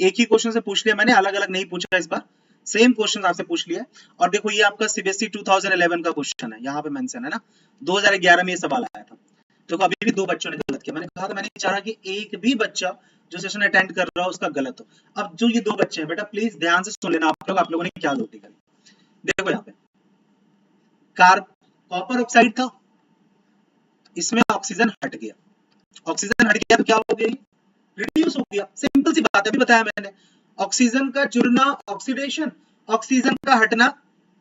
एक ही क्वेश्चन से पूछ लिया मैंने, अलग अलग नहीं पूछा इस बार, सेम क्वेश्चन आपसे पूछ लिया। और देखो ये आपका सीबीएसई 2011 का क्वेश्चन है, यहाँ पे मेंशन है ना, 2011 में ये सवाल आया था। देखो अभी भी 2 बच्चों ने गलत किया, मैंने कहा था, मैंने चाहा कि एक भी बच्चा जो सेशन अटेंड कर रहा हो उसका गलत हो। अब जो ये 2 बच्चे हैं बेटा प्लीज ध्यान से सुन लेना आप लोगों ने क्या गलती करी। देखो यहाँ पे कॉपर ऑक्साइड था, इसमें ऑक्सीजन हट गया, ऑक्सीजन हट गया तो क्या हो गया, रिड्यूस हो गया, सिंपल सी बात है, अभी बताया मैंने। ऑक्सीजन का जुड़ना ऑक्सीडेशन, ऑक्सीजन का हटना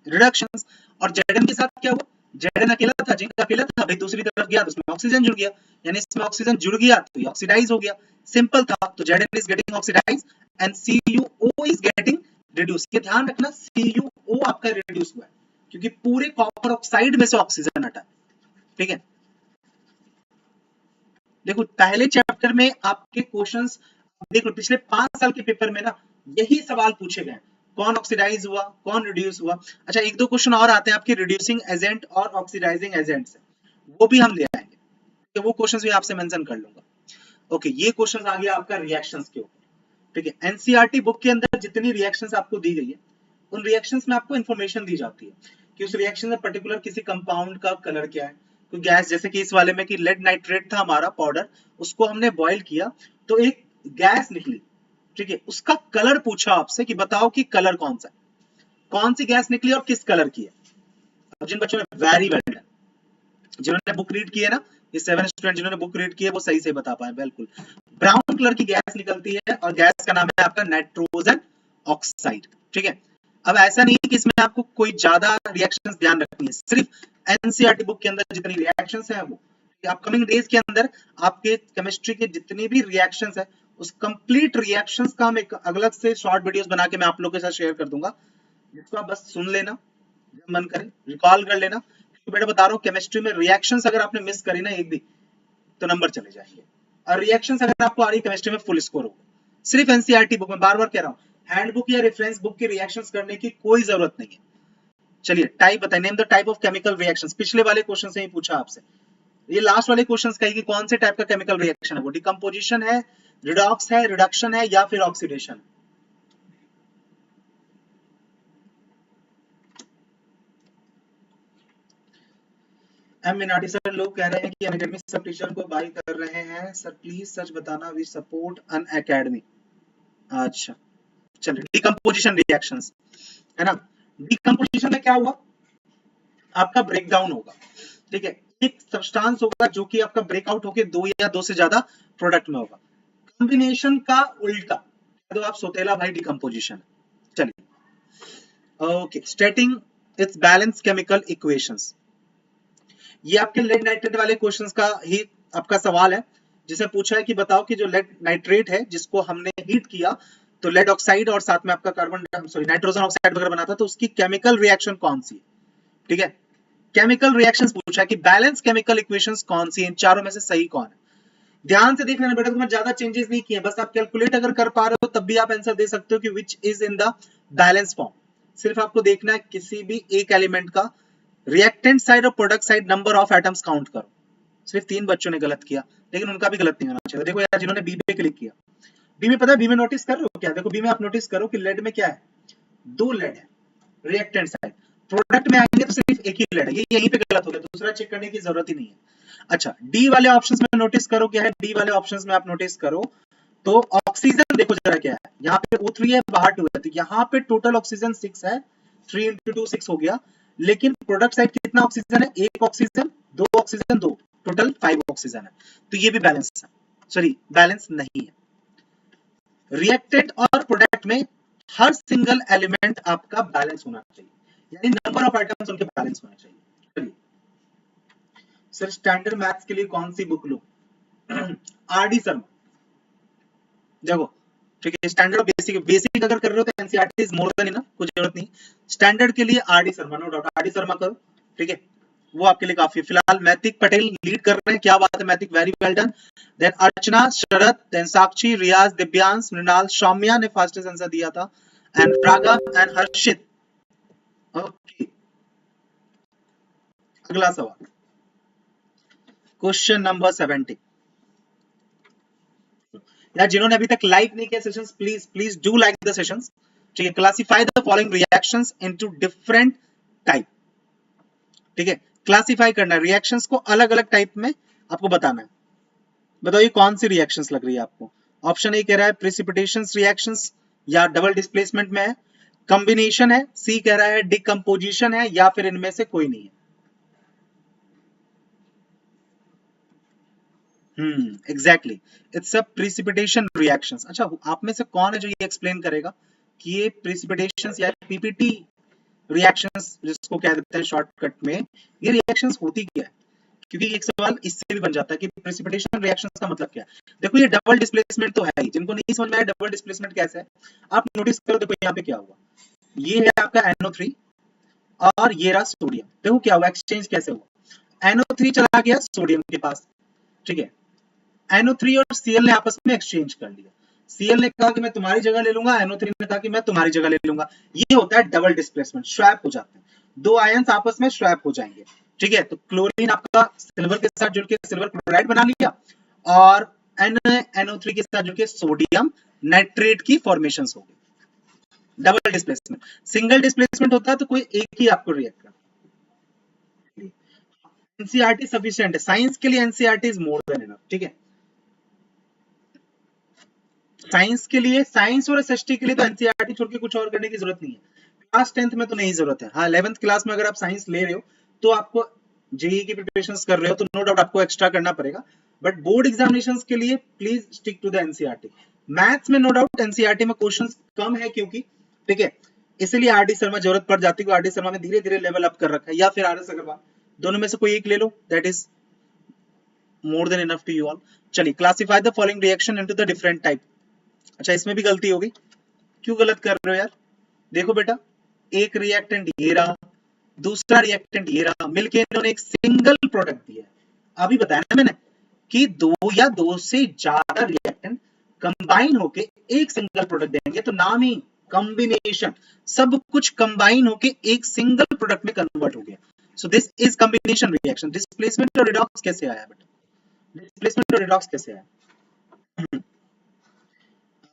रिडक्शन। और जेडन के साथ क्या हुआ, जेडन अकेला था, जिंक अकेला था, भाई दूसरी तरफ गया तो उसमें ऑक्सीजन जुड़ गया, यानी इसमें ऑक्सीजन जुड़ गया तो ये ऑक्सीडाइज हो गया, सिंपल था। तो Z N is getting oxidise and CuO is getting reduce. ये ध्यान रखना CuO आपका रिड्यूस हुआ है क्योंकि पूरे कॉपर ऑक्साइड में से ऑक्सीजन हटा, ठीक है। देखो पहले चैप्टर में आपके क्वेश्चंस देख लो, पिछले 5 साल के पेपर में ना यही सवाल पूछे गए, कौन ऑक्सीडाइज हुआ, कौन रिड्यूस हुआ। अच्छा एक दो क्वेश्चन और आते हैं आपके रिड्यूसिंग एजेंट और ऑक्सीडाइजिंग एजेंट से, वो भी हम ले आएंगे, तो वो क्वेश्चंस भी आपसे मेंशन कर लूंगा। ओके ये क्वेश्चन आ गया आपका रिएक्शंस के ऊपर, ठीक है। एनसीईआरटी बुक के अंदर जितनी रिएक्शंस आपको दी गई है उन रिएक्शंस में आपको इंफॉर्मेशन दी जाती है कि उस रिएक्शन में पर्टिकुलर किसी कंपाउंड का कलर क्या है, तो गैस, जैसे कि इस वाले में कि लेड नाइट्रेट था हमारा पाउडर, उसको हमने बॉईल किया तो एक गैस निकली, ठीक है। उसका कलर पूछा आपसे कि बताओ कि कलर कौन सा है, कौन सी गैस निकली और किस कलर की है। अब जिन बच्चों ने वेरी वेल डन, जिन्होंने बुक रीड की है ना, ये 7 स्टूडेंट जिन्होंने बुक रीड की है वो सही से बता पाए, बिल्कुल ब्राउन कलर की गैस निकलती है और गैस का नाम है आपका नाइट्रोजन ऑक्साइड, ठीक है। अब ऐसा नहीं कि इसमें आपको कोई ज्यादा रिएक्शंस ध्यान रखनी है, सिर्फ एनसीईआरटी बुक के अंदर जितनी रिएक्शंस हैं वो अपकमिंग डेज के अंदर आपके केमिस्ट्री के जितनी भी रिएक्शंस है उस कंप्लीट रिएक्शंस का हम एक अलग से शॉर्ट वीडियोस बना के मैं आप लोगों के साथ शेयर कर दूंगा, जिसको आप बस सुन लेना, जब मन करे रिकॉल कर लेना। क्योंकि बेटा बता रहा हूँ केमिस्ट्री में रिएक्शंस अगर आपने मिस करी ना एक भी तो नंबर चले जाएंगे, और रिएक्शंस अगर आपको आ रही केमिस्ट्री में फुल स्कोर होगा। सिर्फ एनसीईआरटी बुक में, बार बार कह रहा हूँ, हैंडबुक या रेफरेंस बुक की रिएक्शंस करने की कोई जरूरत नहीं है। चलिए टाइप बताइए, name the type of chemical reactions, पिछले वाले क्वेश्चन से ही पूछा आपसे, ये लास्ट वाले क्वेश्चंस का है कि कौन से टाइप का केमिकल रिएक्शन है, वो डिकम्पोजिशन है, रिडॉक्स है, रिडक्शन है या फिर ऑक्सीडेशन। एम मिनाटी सर, लोग कह रहे हैं कि अनअकैडमी सब टीचर को बाय कर रहे हैं सर, प्लीज सच बताना, वी सपोर्ट अनअकैडमी। अच्छा चलिए, डिकम्पोजिशन रिएक्शंस है ना, डिकम्पोजिशन में क्या हुआ, आपका ब्रेकडाउन होगा, ठीक है। एक सब्सटेंस होगा जो कि आपका ब्रेकआउट होके 2 या 2 से ज्यादा प्रोडक्ट में होगा, कॉम्बिनेशन का उल्टा तो आप सोतेला भाई डिकम्पोजिशन। चलिए okay, स्टेटिंग it's balance chemical equations, ये आपके लेड नाइट्रेट वाले क्वेश्चंस का ही आपका सवाल है, जिसे पूछा है कि बताओ कि जो लेड नाइट्रेट है जिसको हमने हीट किया तो लेड ऑक्साइड और साथ में आपका कार्बन सॉरी नाइट्रोजन ऑक्साइड वगैरह बना था, तो उसकी केमिकल रिएक्शन कौन सी है, ठीक है। केमिकल रिएक्शंस पूछा है कि बैलेंस केमिकल इक्वेशंस कौन सी है, इन चारों में से सही कौन है। ध्यान से देख लेना बेटा, तुम्हें ज्यादा चेंजेस नहीं किए, बस आप कैलकुलेट अगर कर पा रहे हो तब भी आप आंसर दे सकते हो कि which is in the balance form. सिर्फ आपको देखना है किसी भी एक एलिमेंट का रिएक्टेंट साइड और product side number of atoms count करो। सिर्फ 3 बच्चों ने गलत किया, लेकिन उनका भी गलत नहीं होना चाहिए। देखो यार जिन्होंने बी पे क्लिक किया, बी में पता है, बी में नोटिस कर रहे हो क्या, देखो बी में आप नोटिस करो कि लेड में क्या है, 2 लेड है रिएक्टेंट साइड, प्रोडक्ट में आएंगे तो सिर्फ एक ही लेड है, ये यहीं पे गलत हो गया, दूसरा चेक करने की जरूरत ही नहीं है। अच्छा डी वाले ऑप्शंस में नोटिस करो क्या है, डी वाले ऑप्शंस में आप नोटिस करो तो ऑक्सीजन देखो जरा क्या है, यहाँ पे O3 है बाहर 2 है, तो यहाँ पे टोटल ऑक्सीजन 6 है, 3 into 2 6 हो गया, लेकिन प्रोडक्ट साइड कितना ऑक्सीजन है, 1 ऑक्सीजन 2 ऑक्सीजन 2, टोटल 5 ऑक्सीजन है, तो ये भी बैलेंस है, सॉरी बैलेंस नहीं है। रिएक्टेंट और प्रोडक्ट में हर सिंगल एलिमेंट आपका बैलेंस होना चाहिए, यानी नंबर ऑफ आइटम्स उनके बैलेंस होने चाहिए। चलिए सर स्टैंडर्ड मैथ्स के लिए कौन सी बुक लो, आरडी शर्मा, देखो ठीक है, स्टैंडर्ड बेसिक बेसिक अगर कर रहे हो तो NCERT is more than enough, कुछ जरूरत नहीं। स्टैंडर्ड के लिए RD Sharma, no doubt RD Sharma करो, ठीक है, वो आपके लिए काफी। फिलहाल मैथिक पटेल लीड कर रहे हैं, क्या बात है Maithik, very well done. Then Archana, Sharad, then Sakshi, Riyaz, Divyansh, Mrinal, Saumya ने फास्टेस्ट आंसर दिया था, and Praga and Harshit. Okay अगला सवाल, क्वेश्चन नंबर 70, या जिन्होंने अभी तक लाइक नहीं किया sessions, please please do like the sessions, ठीक है। Classify the following reactions into different type, ठीक है। क्लासिफाई करना है रिएक्शंस को, अलग अलग टाइप में आपको बताना है। बताइए कौन सी रिएक्शंस लग रही है आपको। ऑप्शन ए कह रहा है प्रेसिपिटेशन रिएक्शंस या डबल डिस्प्लेसमेंट में है, कॉम्बिनेशन है, सी कह रहा है डिकम्पोजिशन है, या फिर इनमें से कोई नहीं है। Exactly, it's a precipitation reactions. अच्छा, आप में से कौन है जो ये एक्सप्लेन करेगा कि ये प्रेसिपिटेशंस या पीपीटी रिएक्शंस जिसको कह देते हैं शॉर्टकट में, ये रिएक्शंस होती क्या है? क्योंकि एक सवाल इससे भी बन जाता है कि प्रेसिपिटेशन रिएक्शंस का मतलब क्या है। देखो ये डबल डिस्प्लेसमेंट तो है ही, जिनको नहीं समझ में आया डबल डिस्प्लेसमेंट कैसे है, आप नोटिस करो। देखो यहाँ पे क्या हुआ, ये है आपका NO3 और ये रहा सोडियम। देखो क्या हुआ, एक्सचेंज कैसे हुआ। NO3 चला गया सोडियम के पास, ठीक है। NO3 और Cl ने आपस में एक्सचेंज कर लिया। Cl ने कहा कि मैं तुम्हारी जगह ले लूंगा, NO3 ने कहा कि मैं तुम्हारी जगह ले लूंगा। ये होता है डबल डिस्प्लेसमेंट, स्वैप हो जाते हैं, दो आयंस आपस में स्वैप हो जाएंगे, ठीक है। तो क्लोरीन आपका सिल्वर के साथ जुड़ के सिल्वर क्लोराइड बना लिया, और NO3 के साथ जुड़ के सोडियम नाइट्रेट की फॉर्मेशन हो गई। Double displacement. सिंगल डिस्प्लेसमेंट होता है तो कोई एक ही आपको रिएक्ट करता है। एनसीईआरटी सफिशिएंट है, साइंस के लिए NCERT is more than enough, ठीक है। साइंस के लिए, साइंस और एसएसटी के लिए तो एनसीईआरटी छोड़ के कुछ और करने की जरूरत नहीं है। क्लास 10th में तो नहीं जरूरत है। हाँ 11th क्लास में अगर आप साइंस ले रहे हो तो आपको जेईई की प्रिपरेशन कर रहे हो तो नो डाउट आपको एक्स्ट्रा करना पड़ेगा, बट बोर्ड एग्जामिनेशन के लिए please stick to the NCERT. Maths में नो डाउट एनसीईआरटी में क्वेश्चंस कम है क्योंकि, ठीक है, इसलिए आरडी शर्मा जरूरत पड़ जाती है। आरडी शर्मा ने धीरे धीरे लेवल अप कर रखा है, या फिर आरएस अग्रवाल, दोनों में से कोई एक ले लो, that is more than enough to you all. चलिए, classify the following reaction into the different type. अच्छा, इसमें भी गलती होगी, क्यों गलत कर रहे हो यार। देखो बेटा, एक रिएक्टेंट ये रहा, दूसरा रिएक्टेंट ये रहा, मिलके इन्होंने एक सिंगल प्रोडक्ट दिया है। अभी बताया ना मैंने कि दो या दो से ज्यादा रिएक्टेंट कंबाइन होके एक सिंगल प्रोडक्ट देंगे तो नाम ही कॉम्बिनेशन। सब कुछ कंबाइन होके एक सिंगल प्रोडक्ट में कन्वर्ट हो गया। So this is combination reaction. Displacement और रिडॉक्स कैसे आया बेटा, डिस्प्लेसमेंट और रिडॉक्स कैसे आया?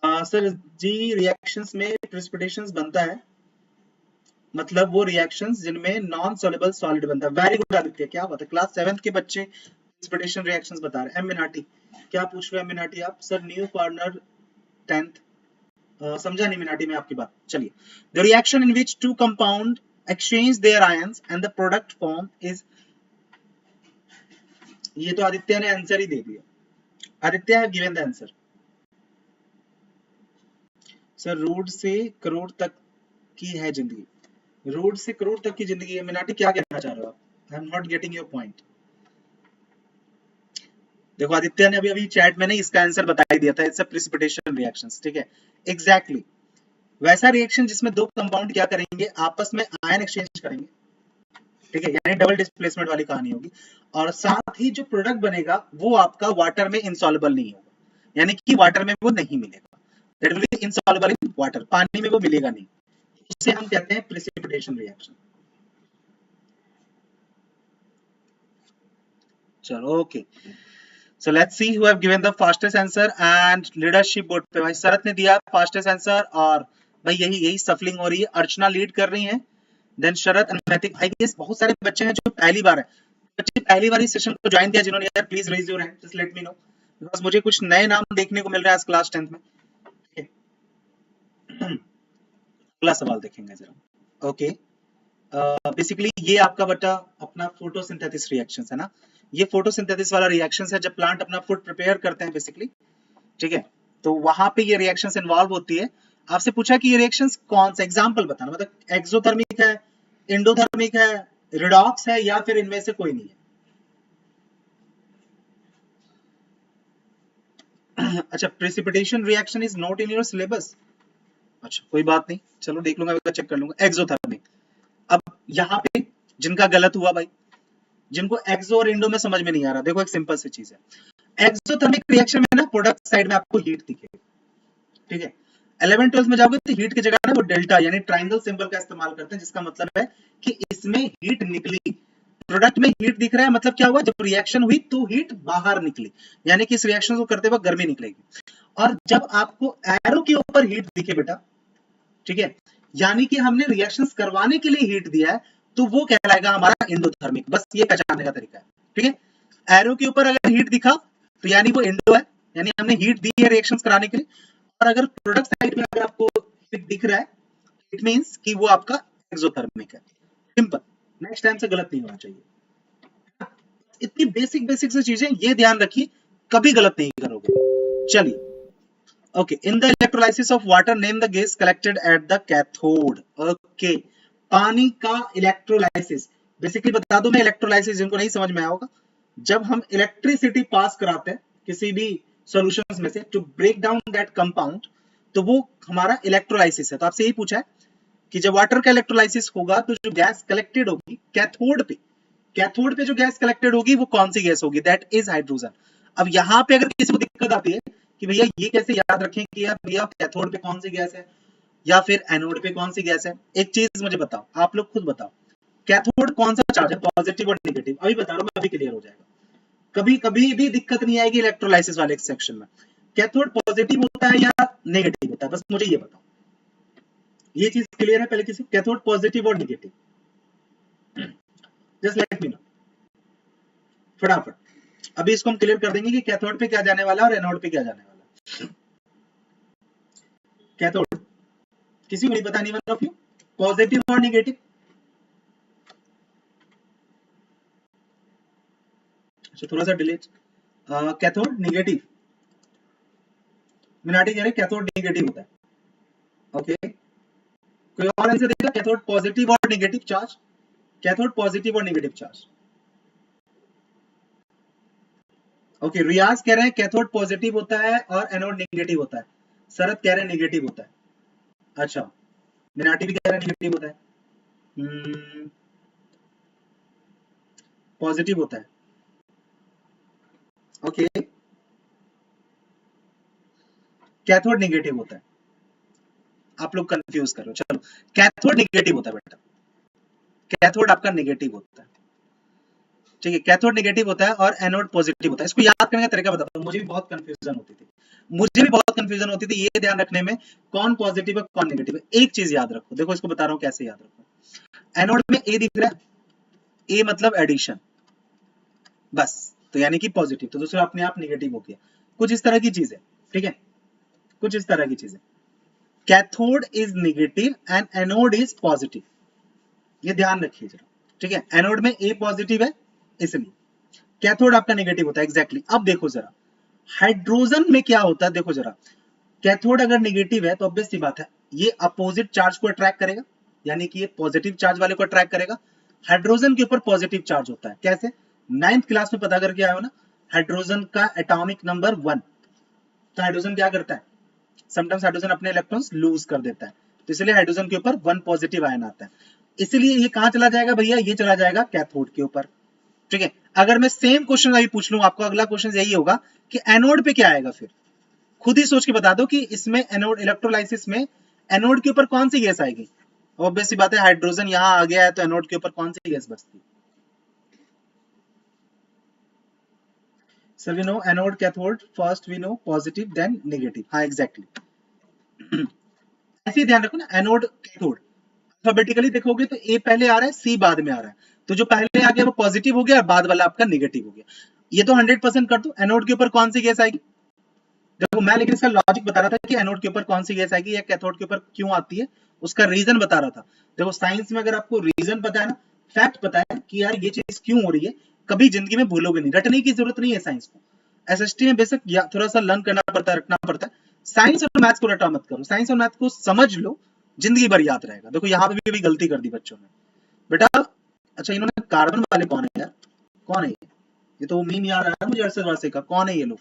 सर जी, रिएक्शंस में प्रेसिपिटेशंस बनता है, मतलब वो रिएक्शंस जिनमें नॉन सॉल्युबल सॉलिड बनता है। वेरी गुड आदित्य, क्या बात है, क्लास 7th के बच्चे प्रेसिपिटेशन रिएक्शंस बता रहे हैं। एम मिनाटी, क्या पूछ रहे हैं मिनाटी आप? सर न्यू कॉर्नर 10th, समझा नहीं मिनाटी में आपकी बात। चलिए, the reaction in which two compound exchange their ions and the product form is, ये तो आदित्य ने आंसर ही दे दिया। Aditya have given the answer. Sir road से करोड़ तक की है जिंदगी, रोड से करोड़ तक की जिंदगी है। मिनाटी क्या कहना चाह रहे हो आप? I am not getting your point. देखो आदित्य ने अभी अभी चैट में नहीं इसका आंसर बता ही दिया था, इट्स अ प्रेसिपिटेशन रिएक्शंस, ठीक है। एग्जैक्टली वैसा रिएक्शन जिसमें दो कंपाउंड क्या करेंगे, आपस में आयन एक्सचेंज करेंगे, ठीक है, यानी डबल डिस्प्लेसमेंट वाली कहानी होगी। और साथ ही जो प्रोडक्ट बनेगा वो आपका वाटर में इनसॉल्युबल नहीं होगा, यानी कि वाटर में वो नहीं मिलेगा, that will be insoluble in water, पानी में वो मिलेगा नहीं, उसे हम कहते हैं प्रेसिपिटेशन रिएक्शन। चलो okay, so let's see who have given the fastest answer and leadership board पे भाई शरत ने दिया fastest answer, और भाई यही सफलिंग हो रही है, अर्चना लीड कर रही हैं, देन शरत एंड नैतिक। आई गेस बहुत सारे बच्चे हैं जो पहली बार है, बच्चे पहली बार इस सेशन को ज्वाइन किया जिन्होंने, यार please raise your hand, just let me know, because मुझे कुछ नए नाम देखने को मिल रहा है आज क्लास 10th में। अगला सवाल देखेंगे जरा। ओके, बेसिकली ये आपका बटा अपना फोटोसिंथेसिस रिएक्शंस है ना, ये फोटोसिंथेसिस वाला रिएक्शंस है जब प्लांट अपना फूड प्रिपेयर करते हैं बेसिकली, ठीक है। तो वहां पे ये रिएक्शंस इन्वॉल्व होती है। आपसे पूछा कि ये रिएक्शंस कौन सा, एग्जांपल बताना, मतलब एक्सोथर्मिक है, एंडोथर्मिक है, रिडॉक्स है, या फिर इनमें से कोई नहीं है। अच्छा, precipitation reaction is not in your syllabus, अच्छा कोई बात नहीं, चलो देख लूंगा, चेक कर लूंगा। एक्सोथर्मिक, अब यहाँ पे जिनका गलत हुआ भाई, जिनको एक्सो और इंडो में समझ में नहीं आ रहा, देखो एक सिंपल सी चीज है, एक्सोथर्मिक रिएक्शन में ना प्रोडक्ट साइड में आपको हीट दिखेगी, ठीक है। 11 12 में जाओगे तो हीट की जगह ना वो डेल्टा यानी ट्रायंगल सिंबल का इस्तेमाल करते हैं, जिसका मतलब है कि इसमें हीट निकली, प्रोडक्ट में हीट दिख रहा है, मतलब क्या हुआ, जब रिएक्शन हुई तो हीट बाहर निकली, यानी कि इस रिएक्शन को करते वक्त गर्मी निकलेगी। और जब आपको एरो के ऊपर हीट दिखे बेटा, ठीक है, यानी कि हमने रिएक्शंस करवाने के लिए हीट दिया है, तो वो कहलाएगा हमारा एंडोथर्मिक। बस ये पहचानने का तरीका है, ठीक है। एरो के ऊपर अगर हीट दिखा तो यानी वो एंडो है, यानी हमने हीट दी है रिएक्शंस कराने के लिए। और अगर प्रोडक्ट साइड में अगर आपको हीट दिख रहा है, इट मींस कि वो आपका एक्सोथर्मिक है। सिंपल, नेक्स्ट टाइम से गलत नहीं होना चाहिए। इतनी बेसिक बेसिक से चीजें ये ध्यान रखिए, कभी गलत नहीं करोगे। चलिए, okay, in the electrolysis of water name the gas collected at the cathode. Okay, पानी का इलेक्ट्रोलाइसिस, बेसिकली बता दूं मैं, इलेक्ट्रोलाइसिस जिनको नहीं समझ में आया होगा, जब हम इलेक्ट्रिसिटी पास कराते हैं किसी भी सॉल्यूशंस में से to break down that compound, तो वो हमारा इलेक्ट्रोलाइसिस है। तो आपसे यही पूछा है कि जब वाटर का इलेक्ट्रोलाइसिस होगा तो जो गैस कलेक्टेड होगी कैथोड पे जो गैस कलेक्टेड होगी वो कौन सी गैस होगी? That is hydrogen. अब यहाँ पे अगर किसी को दिक्कत आती है कि भैया ये कैसे याद रखें कि यार भैया कैथोड पे कौन सी गैस है या फिर एनोड पे कौन सी गैस है, एक चीज मुझे बताओ, आप लोग खुद बताओ, कैथोड कौन सा चार्ज है, पॉजिटिव और नेगेटिव? अभी बता रहा हूं मैं, अभी क्लियर हो जाएगा। कभी कभी भी दिक्कत नहीं आएगी इलेक्ट्रोलाइसिस वाले सेक्शन में। कैथोड पॉजिटिव होता है या नेगेटिव होता है, बस मुझे ये बताओ। ये चीज क्लियर है पहले किसी? कैथोड पॉजिटिव और negative, just let me no फटाफट। अभी इसको हम क्लियर कर देंगे कि कैथोड पे क्या जाने वाला है और एनोड पे क्या जाने वाला है। कैथोड किसी को नहीं पता, नहीं वन ऑफ यू, पॉजिटिव और नेगेटिव? अच्छा, थोड़ा सा डिले। कैथोड नेगेटिव, मिनाटी कह रहे कैथोड नेगेटिव होता है। ओके, कोई और आंसर देगा? कैथोड पॉजिटिव और नेगेटिव चार्ज, कैथोड पॉजिटिव और नेगेटिव चार्ज। ओके, रियाज कह रहे हैं कैथोड पॉजिटिव होता है और एनोड नेगेटिव होता है। शरद कह रहे हैं नेगेटिव होता है। अच्छा, मिनाटी भी कह रहे हैं नेगेटिव होता है। पॉजिटिव होता है। ओके, कैथोड नेगेटिव होता है। आप लोग कंफ्यूज करो, चलो, कैथोड नेगेटिव होता है बेटा, कैथोड आपका नेगेटिव होता है, ठीक है, कैथोड नेगेटिव होता है और एनोड पॉजिटिव होता है। इसको याद करने का तरीका बताता हूं, मुझे भी बहुत कंफ्यूजन होती थी, ये ध्यान रखने में कौन पॉजिटिव है कौन नेगेटिव है। एक चीज याद रखो, देखो इसको बता रहा हूं कैसे याद रखो। एनोड में ए दिख रहा है, ए मतलब एडिशन, बस, तो यानी कि पॉजिटिव, तो दूसरा अपने आप नेगेटिव हो गया। कुछ इस तरह की चीज है, ठीक है, कुछ इस तरह की चीज है। Cathode is negative and anode is positive, ये ध्यान रखिए जरा, ठीक है। एनोड में ए पॉजिटिव है इसलिए, कैथोड आपका नेगेटिव होता है, एग्जैक्टली। अब देखो जरा, हाइड्रोजन में क्या होता है, देखो जरा, कैथोड अगर नेगेटिव है तो ऑब्वियस सी बात है ये अपोजिट चार्ज को अट्रैक्ट करेगा, यानी कि ये पॉजिटिव चार्ज वाले को अट्रैक्ट करेगा। हाइड्रोजन के ऊपर पॉजिटिव चार्ज होता है, कैसे? 9th क्लास में पता करके आए हो ना, हाइड्रोजन का एटॉमिक नंबर 1। तो हाइड्रोजन क्या करता है, समटाइम्स हाइड्रोजन अपने इलेक्ट्रॉन्स लूज कर देता है, तो इसलिए हाइड्रोजन के ऊपर 1 पॉजिटिव आयन आता है। इसलिए ये कहां चला जाएगा भैया, ये चला जाएगा कैथोड के ऊपर, ठीक है। अगर मैं सेम क्वेश्चन अभी पूछ लूं आपको, अगला क्वेश्चन यही होगा कि एनोड पे क्या आएगा, फिर खुद ही सोच के बता दो कि इसमें एनोड इलेक्ट्रोलाइसिस में एनोड के ऊपर कौन सी गैस आएगी। ऑब्वियस सी बात है, हाइड्रोजन यहां आ गया है तो एनोड के ऊपर कौन सी गैस बचती? Sir we know anode cathode, first we know positive then negative, हाँ एग्जैक्टली। ऐसे ही ध्यान रखो ना, एनोड कैथोड अल्फाबेटिकली देखोगे तो ए पहले आ रहा है, सी बाद में आ रहा है, तो जो पहले आ गया वो पॉजिटिव हो गया और बाद वाला आपका नेगेटिव हो गया। ये तो 100% कर दो, एनोड के ऊपर कौन सी गैस आएगी। देखो मैं लेकिन इसका लॉजिक बता रहा था कि एनोड के ऊपर कौन सी गैस आएगी या कैथोड के ऊपर क्यों आती है, उसका रीजन बता रहा था। देखो साइंस में अगर आपको रीजन पता है ना, फैक्ट पता है कि यार ये चीज क्यों हो रही है, कभी जिंदगी में भूलोगे नहीं, रटने की जरूरत नहीं है साइंस को। एसएसटी में बेसिक थोड़ा सा लर्न करना पड़ता है, रखना पड़ता है। साइंस और मैथ्स को रटा मत करो, साइंस और मैथ्स को समझ लो, जिंदगी भर याद रहेगा। देखो यहाँ पे भी गलती कर दी बच्चों ने बेटा। अच्छा, इन्होंने कार्बन वाले कौन है यार, कौन है ये तो मीम याद आ रहा है मुझे अरशद वारसी का, कौन है ये लोग,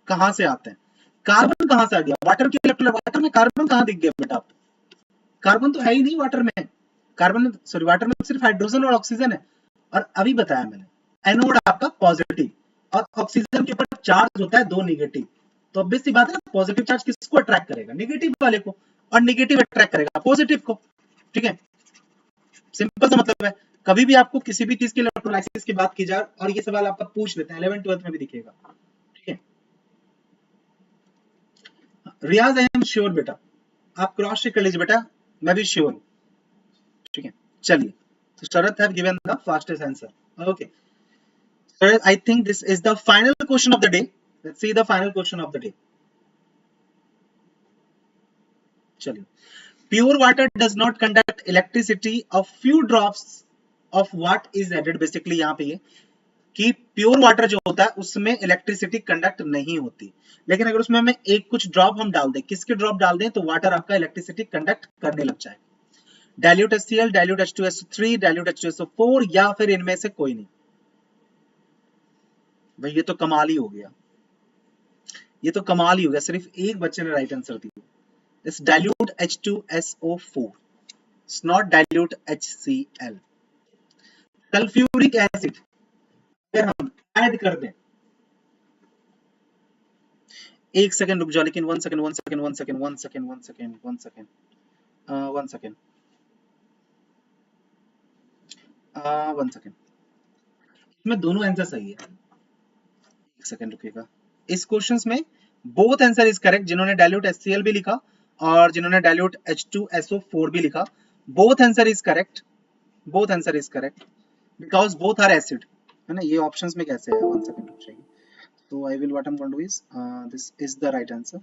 कहां से आते हैं? कार्बन कहां से आ गया, वाटर के इलेक्ट्रोलाइट, वाटर में कार्बन कहां दिख गया बेटा आपको? कार्बन तो है ही नहीं वाटर में, कार्बन सॉरी वाटर में सिर्फ हाइड्रोजन और ऑक्सीजन है। और अभी बताया मैंने, एनोड आपका पॉजिटिव और ऑक्सीजन के ऊपर चार्ज होता है 2 नेगेटिव, तो ऑब्वियस सी बात है ना, पॉजिटिव चार्ज किसको अट्रैक्ट करेगा, नेगेटिव वाले को, और नेगेटिव अट्रैक्ट करेगा पॉजिटिव को, ठीक है। सिंपल सा मतलब है। कभी भी आपको किसी भी चीज के इलेक्ट्रोलाइसिस की बात की जाए और ये सवाल आपका पूछ लेते हैं, 11th 12th में भी दिखेगा, ठीक है। रियाज आई एम श्योर बेटा, आप क्रॉस चेक कर लीजिए बेटा, मैं भी श्योर हूँ, ठीक है। चलिए, तो Sharad have given the fastest answer. Okay Sharad, I think this is the final question of the day. Let's see the final question of the day. चलिए, pure water does not conduct electricity, a few drops of what is added. Basically यहाँ पे ये कि pure water जो होता है उसमें electricity conduct नहीं होती, लेकिन अगर उसमें हमें एक कुछ ड्रॉप हम डाल दें, किसके ड्रॉप डाल दें, तो वाटर आपका इलेक्ट्रिसिटी कंडक्ट करने लग जाए। Dilute HCl, dilute H2SO3, dilute H2SO4, या फिर इनमें से कोई नहीं। भाई ये तो कमाल ही हो गया, ये तो कमाल ही हो गया, सिर्फ एक बच्चे ने राइट आंसर दिया। It's dilute H2SO4, it's not dilute HCl। Sulphuric acid अगर हम ऐड कर दें, एक सेकंड रुक जाओ, लेकिन one second one second one second one second one second one second one second one second, इसमें दोनों आंसर सही है। एक सेकंड रुकिएगा, इस क्वेश्चंस में बोथ आंसर इज करेक्ट, जिन्होंने डाइल्यूट HCl भी लिखा और जिन्होंने डाइल्यूट H2SO4 भी लिखा, both answer is correct, both answer is correct because both are acid, है ना। ये ऑप्शंस में कैसे है, वन सेकंड रुक जाइए। So I will, what I'm going to do is, this is the right answer.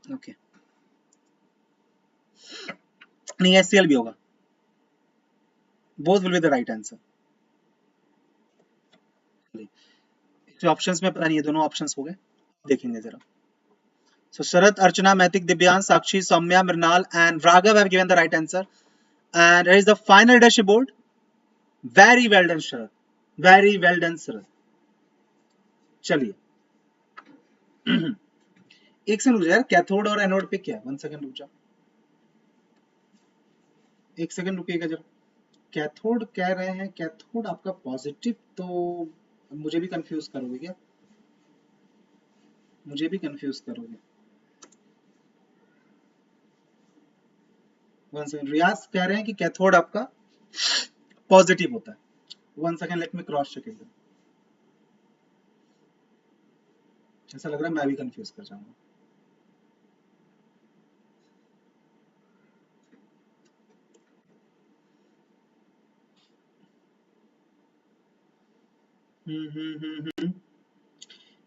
Okay. नहीं, HCl भी होगा, both will be the right answer. जो ऑप्शंस में पता नहीं, ये दोनों ऑप्शंस हो गए, देखेंगे जरा। So Sharath, Archana, Maitik, Dibyan, Sakshi, Soumya, Mrinal and Raghav have given the right answer, and here is the final leadership board. Very well done Sharath, very well done Sharath। चलिए एक second रुक जाओ यार, cathode और anode पे क्या है, one second रुक जाओ, एक सेकंड रुकिएगा जरा। कैथोड कह रहे हैं, कैथोड आपका पॉजिटिव, तो मुझे भी कंफ्यूज करोगे क्या, मुझे भी कंफ्यूज करोगे। वन सेकंड, रियाज कह रहे हैं कि कैथोड आपका पॉजिटिव होता है। One second, let me cross check एकदम, ऐसा लग रहा है मैं भी कंफ्यूज कर जाऊंगा।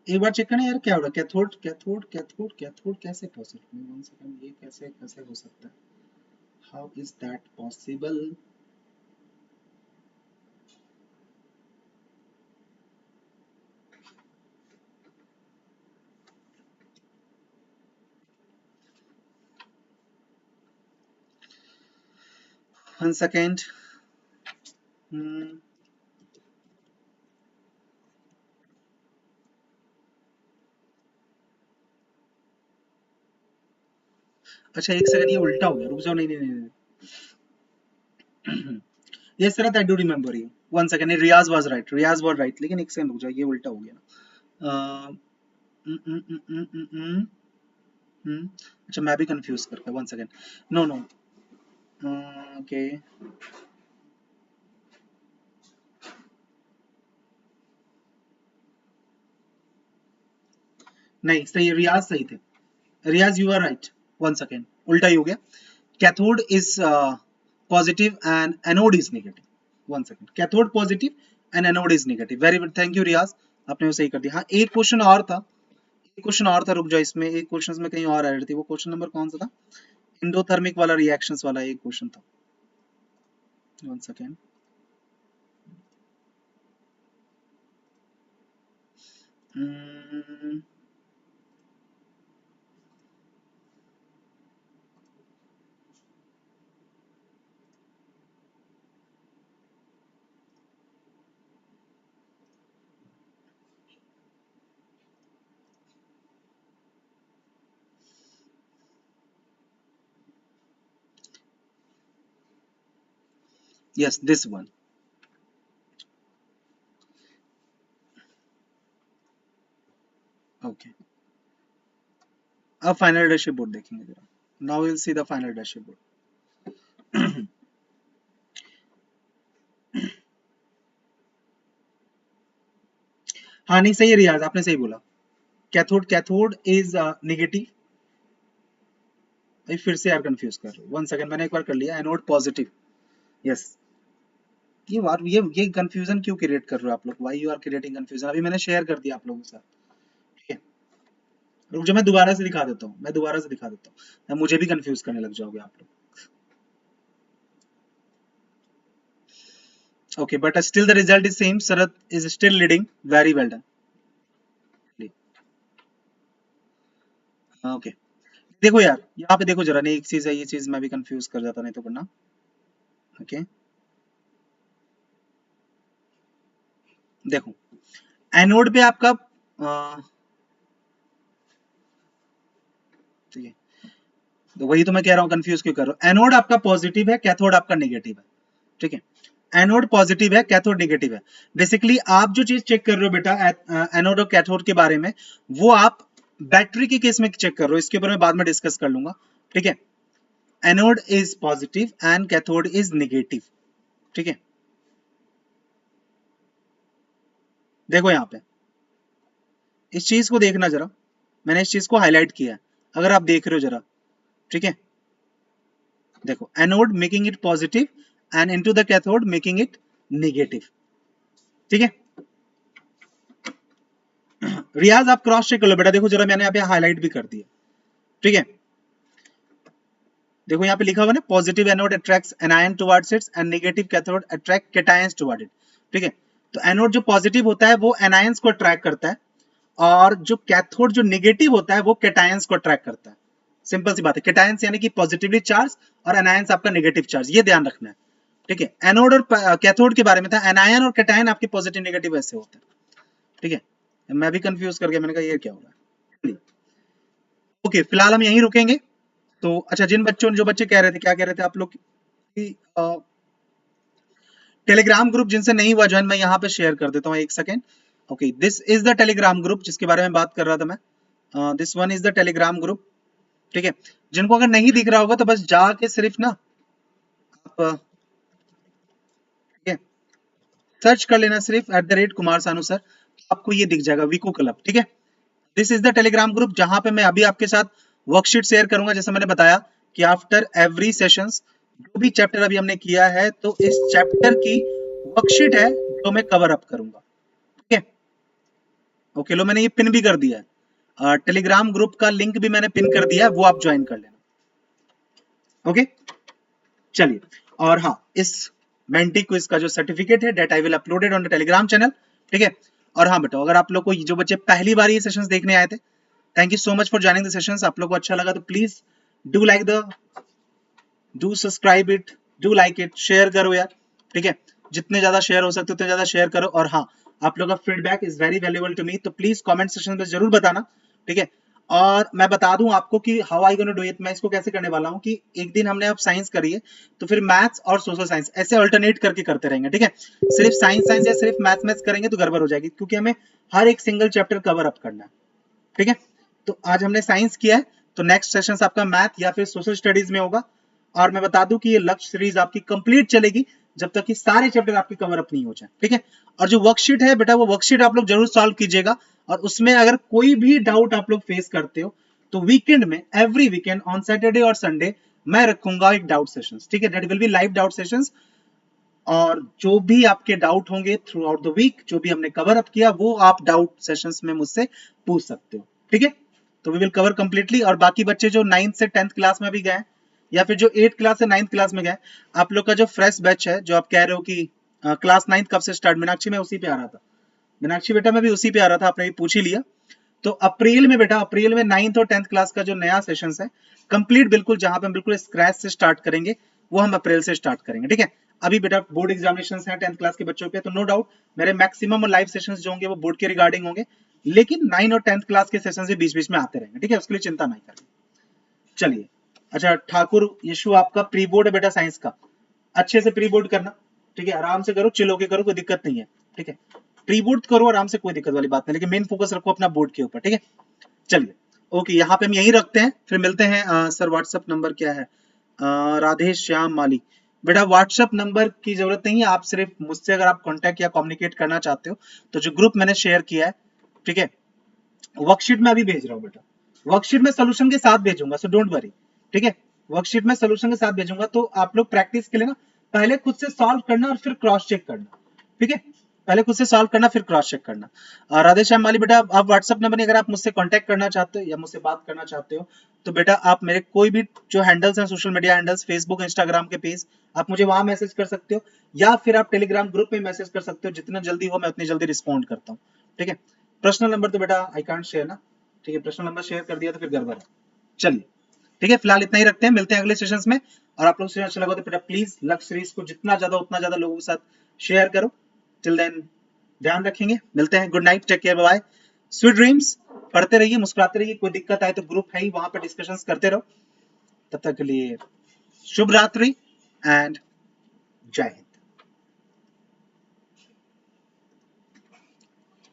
एक बार चेक करना यार, क्या हो रहा है, कैथोड कैथोड कैथोड कैथोड कैसे पॉसिबल, वन सेकंड, ये कैसे कैसे हो सकता है, how is that possible. One second, अच्छा एक सेकंड, ये उल्टा हो गया, रुक जाओ, नहीं नहीं नहीं, नहीं। Yes sir, I do remember you, one second, Riyaz was right, Riyaz was right, लेकिन एक सेकंड रुक जाओ, ये उल्टा हो गया ना। अच्छा मैं भी कंफ्यूज करता, one second, no no, okay नहीं सही, रियाज सही थे, Riyaz you are right, one second, उल्टा ही हो गया। Cathode is positive and anode is negative, one second, cathode positive and anode is negative, very good, thank you Riyaz, आपने वो सही कर दिया। हाँ एक क्वेश्चन और था, एक क्वेश्चन और था, रुक जाओ, इसमें एक क्वेश्चन में कहीं और एड थी, वो क्वेश्चन नंबर कौन सा था, एंडोथर्मिक वाला रिएक्शंस वाला एक क्वेश्चन था, one second, yes this one, okay, अब फाइनल डैशबोर्ड देखेंगे जरा, now will see the final dashboard. हाँ नहीं सही है रियाज, आपने सही बोला। Cathode, cathode is negative. भाई फिर से यार कंफ्यूज कर रहे हो, 1 सेकंड, मैंने एक बार कर लिया। Anode positive, yes. ये बात, ये कंफ्यूजन क्यों क्रिएट कर रहे हो आप लोग? Why you are creating confusion? अभी मैंने शेयर कर दिया आप लोगों के साथ, ठीक है। रुक जाओ, मैं दोबारा से दिखा देता हूँ, मैं दोबारा से दिखा देता हूँ, मुझे भी कंफ्यूज करने लग जाओगे आप लोग। Okay, but still the result is same. Sarath is still leading. Very well done. Okay. देखो यार, यहाँ पे देखो जरा, नहीं एक चीज है, ये चीज मैं भी कंफ्यूज कर जाता नहीं तो करना। ओके देखो, एनोड पे आपका ठीक है, तो वही तो मैं कह रहा हूँ, कंफ्यूज क्यों कर रहा हूँ। एनोड आपका पॉजिटिव है, कैथोड आपका नेगेटिव है, ठीक है। एनोड पॉजिटिव है, कैथोड नेगेटिव है। बेसिकली आप जो चीज चेक कर रहे हो बेटा एनोड और कैथोड के बारे में, वो आप बैटरी के केस में चेक कर रहे हो, इसके ऊपर मैं बाद में डिस्कस कर लूंगा, ठीक है। Anode is positive and cathode is negative, ठीक है। देखो यहाँ पे इस चीज को देखना जरा, मैंने इस चीज को हाईलाइट किया है, अगर आप देख रहे हो जरा, ठीक है। देखो, anode making it positive and into the cathode making it negative, ठीक है। रियाज आप क्रॉस चेक कर लो बेटा, देखो जरा, मैंने यहाँ पे हाईलाइट भी कर दिया, ठीक है। देखो यहाँ पे लिखा हुआ ना, positive anode attracts anion towards it's and negative cathode attract cations toward it, ठीक है। तो एनोड जो पॉजिटिव होता है वो एनायंस को अट्रैक्ट करता है, और जो कैथोड जो नेगेटिव होता है वो कैटायंस को अट्रैक्ट करता है। सिंपल सी बात है, कैटायंस यानी कि पॉजिटिवली चार्ज और एनायंस आपका नेगेटिव चार्ज, ये ध्यान रखना है, ठीक है। एनोड और कैथोड के बारे में था, एनायन और कैटायन आपके पॉजिटिव नेगेटिव ऐसे होते हैं, ठीक है। मैं भी कंफ्यूज कर गया, मैंने कहा ये क्या हो रहा है। ओके, फिलहाल हम यहीं रुकेंगे। तो अच्छा, जो बच्चे कह रहे थे, क्या कह रहे थे आप लोग कि टेलीग्राम ग्रुप जिनसे नहीं हुआ ज्वाइन, मैं यहाँ पे शेयर कर देता हूँ, एक second. Okay, this is the Telegram group जिसके बारे में बात कर रहा था मैं। This one is the Telegram group, ठीक है। जिनको अगर नहीं दिख रहा होगा तो बस जाके सिर्फ ना आप ठीक है सर्च कर लेना, सिर्फ @कुमार सानू सर, आपको ये दिख जाएगा, विको क्लब, ठीक है। This is the Telegram group जहां पे मैं अभी आपके साथ वर्कशीट शेयर करूंगा, जैसे मैंने बताया कि आफ्टर एवरी सेशंस जो भी चैप्टर अभी हमने किया है, तो इस चैप्टर की वर्कशीट है जो मैं कवर अप करूंगा, ठीक है। ओके लो, मैंने ये पिन भी कर दिया है, टेलीग्राम ग्रुप का लिंक भी मैंने पिन कर दिया है, वो आप ज्वाइन कर लेना, ओके। चलिए, और हाँ, इस मेंटी क्विज का जो सर्टिफिकेट है that I will uploaded on the Telegram channel, ठीक है। और हाँ बेटा, अगर आप लोग को जो बच्चे पहली बार ये सेशंस देखने आए थे, thank you so much for joining the sessions. आप लोग को अच्छा लगा तो please do like the do subscribe it, do like it, share करो यार, ठीक है। जितने ज्यादा शेयर हो सकते उतने ज्यादा शेयर करो। और हाँ, आप लोग का feedback is very valuable to me, तो प्लीज कमेंट सेक्शन में जरूर बताना, ठीक है। और मैं बता दूं आपको कि how I gonna do it, मैं इसको कैसे करने वाला हूं कि एक दिन हमने अब साइंस करी है, तो फिर मैथ्स और सोशल साइंस ऐसे अल्टरनेट करके करते रहेंगे, ठीक है। सिर्फ साइंस साइंस या सिर्फ मैथ्स करेंगे तो गड़बड़ हो जाएगी, क्योंकि हमें हर एक सिंगल चैप्टर कवर अप करना है, ठीक है। तो आज हमने साइंस किया है, तो नेक्स्ट सेशन आपका मैथ या फिर सोशल स्टडीज में होगा। और मैं बता दूं कि ये लक्ष्य सीरीज आपकी कंप्लीट चलेगी जब तक कि सारे चैप्टर आपके कवर अप नहीं हो जाए, ठीक है। और जो वर्कशीट है बेटा, वो वर्कशीट आप लोग जरूर सॉल्व कीजिएगा, और उसमें अगर कोई भी डाउट आप लोग फेस करते हो तो वीकेंड में, एवरी वीकेंड ऑन सैटरडे और संडे मैं रखूंगा एक डाउट सेशंस, ठीक है। That will be live doubt sessions, और जो भी आपके डाउट होंगे थ्रू आउट द वीक, जो भी हमने कवर अप किया, वो आप डाउट सेशंस में मुझसे पूछ सकते हो, ठीक है। तो वी विल कवर कंप्लीटली। और बाकी बच्चे जो 9th से 10th क्लास में भी गए, या फिर जो 8th क्लास से 9th क्लास में गए, आप लोग का जो फ्रेश बैच है, जो आप कह रहे हो कि क्लास 9th कब से स्टार्ट, मीनाक्षी मैं उसी पे आ रहा था, मीनाक्षी बेटा मैं भी उसी पे आ रहा था, आपने भी पूछ ही लिया। तो अप्रैल में बेटा, अप्रैल में 9th और 10th क्लास का जो नया सेशन है कंप्लीट, बिल्कुल जहां पे हम बिल्कुल स्क्रैच से स्टार्ट करेंगे, वो हम अप्रैल से स्टार्ट करेंगे, ठीक है। अभी बेटा बोर्ड एग्जामिनेशन है 10th क्लास के बच्चों पे, तो नो डाउट मेरे मैक्सिमम और लाइव सेशंस जो होंगे वो बोर्ड के रिगार्डिंग होंगे, लेकिन 9 और 10th क्लास के सेशंस भी बीच बीच में आते रहेंगे, ठीक है, उसके लिए चिंता नहीं करें। चलिए, अच्छा ठाकुर यशु, आपका प्री बोर्ड है बेटा साइंस का, अच्छे से प्री बोर्ड करना, ठीक है। आराम से करो, चिल होके करो, कोई दिक्कत नहीं है, ठीक है। प्री बोर्ड करो आराम से, कोई दिक्कत वाली बात नहीं, लेकिन मेन फोकस रखो अपना बोर्ड के ऊपर, ठीक है। चलिए, ओके, यहाँ पे हम यही रखते हैं, फिर मिलते हैं। सर व्हाट्सएप नंबर क्या है? राधे श्याम माली, बेटा व्हाट्सएप नंबर की जरूरत नहीं है, आप सिर्फ मुझसे अगर आप कांटेक्ट या कम्युनिकेट करना चाहते हो तो जो ग्रुप मैंने शेयर किया है, ठीक है, वर्कशीट में अभी भेज रहा हूँ बेटा, वर्कशीट में सोल्यूशन के साथ भेजूंगा, सो डोंट वरी, ठीक है, वर्कशीट में सोल्यूशन के साथ भेजूंगा। तो आप लोग प्रैक्टिस के लिए ना पहले खुद से सॉल्व करना और फिर क्रॉस चेक करना, ठीक है, पहले खुद से सॉल्व करना फिर क्रॉस चेक करना। और राधे श्याम माली बेटा, आप व्हाट्सएप नंबर नहीं, अगर आप मुझसे कांटेक्ट करना चाहते हो या मुझसे बात करना चाहते हो तो बेटा आप मेरे कोई भी जो हैंडल्स हैं social media handles, Facebook Instagram के पेज, आप मुझे वहां मैसेज कर सकते हो या फिर आप टेलीग्राम ग्रुप में मैसेज कर सकते हो, जितना जल्दी हो मैं उतनी जल्दी रिस्पॉन्ड करता हूँ, ठीक है। पर्सनल नंबर तो बेटा आई कांट शेयर ना, ठीक है, पर्सनल नंबर शेयर कर दिया तो फिर गड़बड़ है। चलिए ठीक है, फिलहाल इतना ही रखते हैं, मिलते हैं अगले सेशंस में। और आप लोग से अच्छा लगा तो बेटा प्लीज लक्ष्य सीरीज को जितना ज्यादा उतना ज्यादा लोगों के साथ शेयर करो। टिल देन ध्यान रखेंगे, मिलते हैं, good night, take care, bye, sweet dreams, पढ़ते रहिए, मुस्कुराते रहिए, कोई दिक्कत आए तो ग्रुप है ही, वहां पर डिस्कशंस करते रहो। तब तक के लिए शुभ रात्रि एंड जय हिंद।